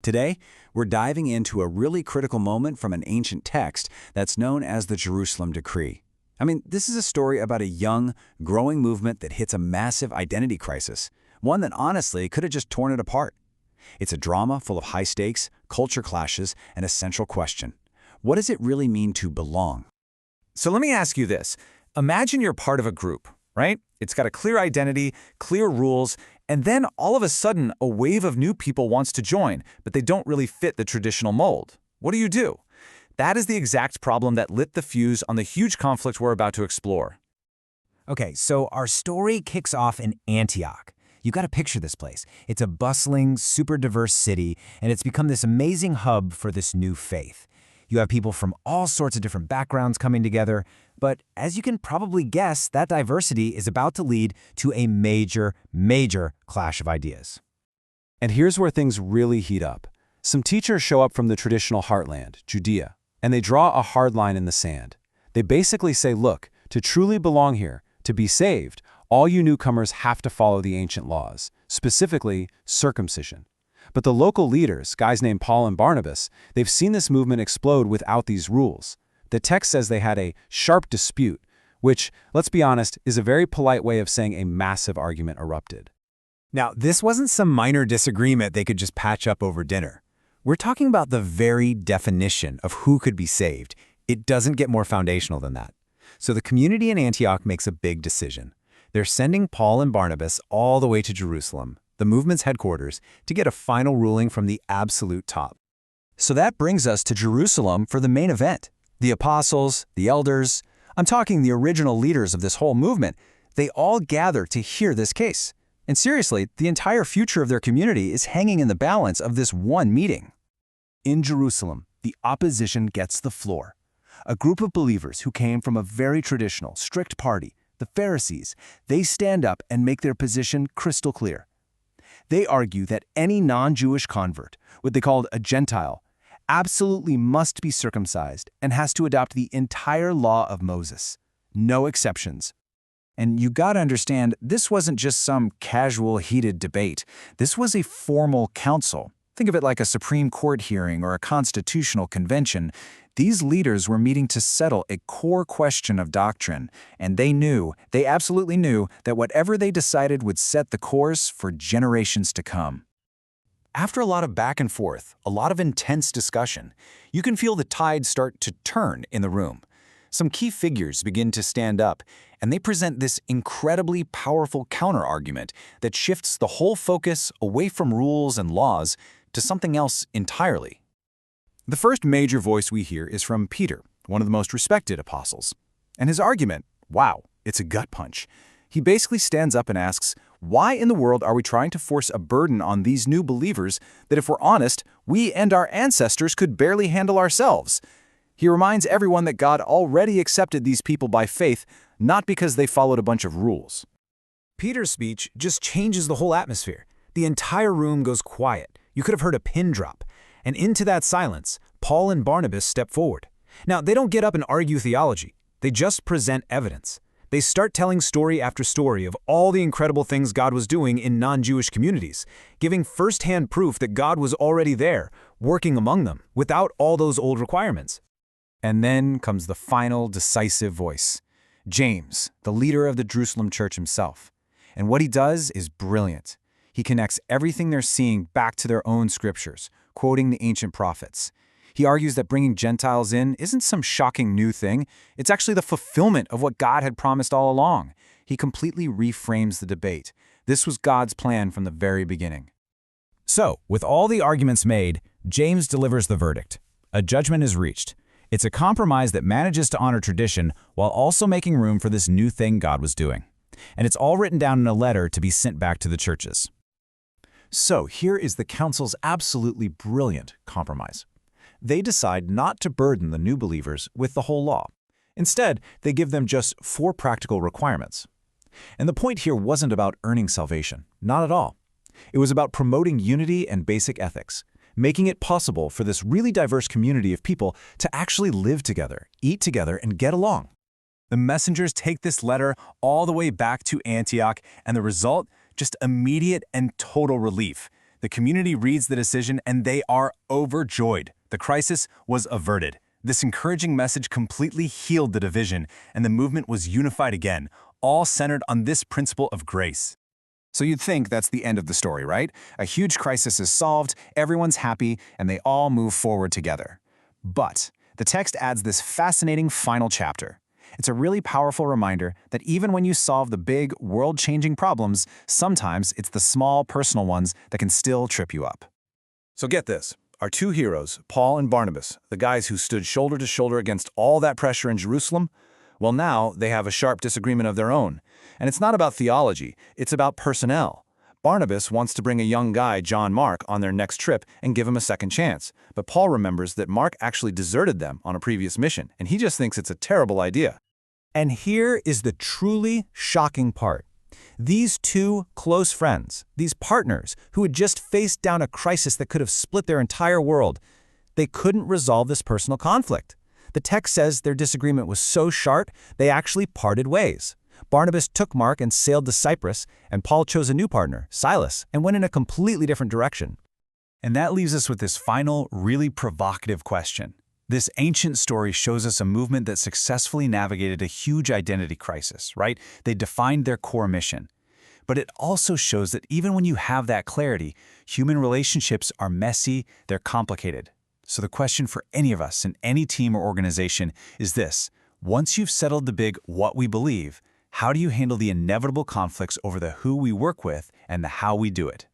Today, we're diving into a really critical moment from an ancient text that's known as the Jerusalem Decree. This is a story about a young, growing movement that hits a massive identity crisis, one that honestly could have just torn it apart. It's a drama full of high stakes, culture clashes, and a central question. What does it really mean to belong? So let me ask you this. Imagine you're part of a group, right? It's got a clear identity, clear rules, and then all of a sudden a wave of new people wants to join, but they don't really fit the traditional mold. What do? That is the exact problem that lit the fuse on the huge conflict we're about to explore. Okay, so our story kicks off in Antioch. You got to picture this place. It's a bustling, super diverse city, and it's become this amazing hub for this new faith. You have people from all sorts of different backgrounds coming together, but as you can probably guess, that diversity is about to lead to a major clash of ideas. And here's where things really heat up. Some teachers show up from the traditional heartland, Judea, and they draw a hard line in the sand. They basically say, look, to truly belong here, to be saved, all you newcomers have to follow the ancient laws, specifically circumcision. But the local leaders, guys named Paul and Barnabas, they've seen this movement explode without these rules. The text says they had a sharp dispute, which, let's be honest, is a very polite way of saying a massive argument erupted. Now, this wasn't some minor disagreement they could just patch up over dinner. We're talking about the very definition of who could be saved. It doesn't get more foundational than that. So the community in Antioch makes a big decision. They're sending Paul and Barnabas all the way to Jerusalem, the movement's headquarters, to get a final ruling from the absolute top. So that brings us to Jerusalem for the main event. The apostles, the elders, I'm talking the original leaders of this whole movement, they all gather to hear this case. And seriously, the entire future of their community is hanging in the balance of this one meeting. In Jerusalem, the opposition gets the floor. A group of believers who came from a very traditional, strict party, the Pharisees, they stand up and make their position crystal clear. They argue that any non-Jewish convert, what they called a Gentile, absolutely must be circumcised and has to adopt the entire law of Moses. No exceptions. And you gotta understand, this wasn't just some casual, heated debate. This was a formal council. Think of it like a Supreme Court hearing or a constitutional convention. These leaders were meeting to settle a core question of doctrine, and they absolutely knew that whatever they decided would set the course for generations to come. After a lot of back and forth, a lot of intense discussion, you can feel the tide start to turn in the room. Some key figures begin to stand up, and they present this incredibly powerful counter-argument that shifts the whole focus away from rules and laws to something else entirely. The first major voice we hear is from Peter, one of the most respected apostles. And his argument, wow, it's a gut punch. He basically stands up and asks, why in the world are we trying to force a burden on these new believers that, if we're honest, we and our ancestors could barely handle ourselves? He reminds everyone that God already accepted these people by faith, not because they followed a bunch of rules. Peter's speech just changes the whole atmosphere. The entire room goes quiet. You could have heard a pin drop. And into that silence, Paul and Barnabas step forward. Now, they don't get up and argue theology. They just present evidence. They start telling story after story of all the incredible things God was doing in non-Jewish communities, giving first-hand proof that God was already there, working among them, without all those old requirements. And then comes the final decisive voice, James, the leader of the Jerusalem church himself. And what he does is brilliant. He connects everything they're seeing back to their own scriptures, quoting the ancient prophets. He argues that bringing Gentiles in isn't some shocking new thing. It's actually the fulfillment of what God had promised all along. He completely reframes the debate. This was God's plan from the very beginning. So, with all the arguments made, James delivers the verdict. A judgment is reached. It's a compromise that manages to honor tradition while also making room for this new thing God was doing. And it's all written down in a letter to be sent back to the churches. So here is the council's absolutely brilliant compromise. They decide not to burden the new believers with the whole law. Instead, they give them just 4 practical requirements. And the point here wasn't about earning salvation, not at all. It was about promoting unity and basic ethics, making it possible for this really diverse community of people to actually live together, eat together, and get along. The messengers take this letter all the way back to Antioch, and the result? Just immediate and total relief. The community reads the decision and they are overjoyed. The crisis was averted. This encouraging message completely healed the division, and the movement was unified again, all centered on this principle of grace. So you'd think that's the end of the story, right? A huge crisis is solved, everyone's happy, and they all move forward together. But the text adds this fascinating final chapter. It's a really powerful reminder that even when you solve the big, world-changing problems, sometimes it's the small, personal ones that can still trip you up. So get this. Our two heroes, Paul and Barnabas, the guys who stood shoulder to shoulder against all that pressure in Jerusalem, well, now they have a sharp disagreement of their own. And it's not about theology, it's about personnel. Barnabas wants to bring a young guy, John Mark, on their next trip and give him a second chance. But Paul remembers that Mark actually deserted them on a previous mission, and he just thinks it's a terrible idea. And here is the truly shocking part. These two close friends, these partners who had just faced down a crisis that could have split their entire world, they couldn't resolve this personal conflict. The text says their disagreement was so sharp, they actually parted ways. Barnabas took Mark and sailed to Cyprus, and Paul chose a new partner, Silas, and went in a completely different direction. And that leaves us with this final, really provocative question. This ancient story shows us a movement that successfully navigated a huge identity crisis, right? They defined their core mission. But it also shows that even when you have that clarity, human relationships are messy, they're complicated. So the question for any of us in any team or organization is this: once you've settled the big what we believe, how do you handle the inevitable conflicts over the who we work with and the how we do it?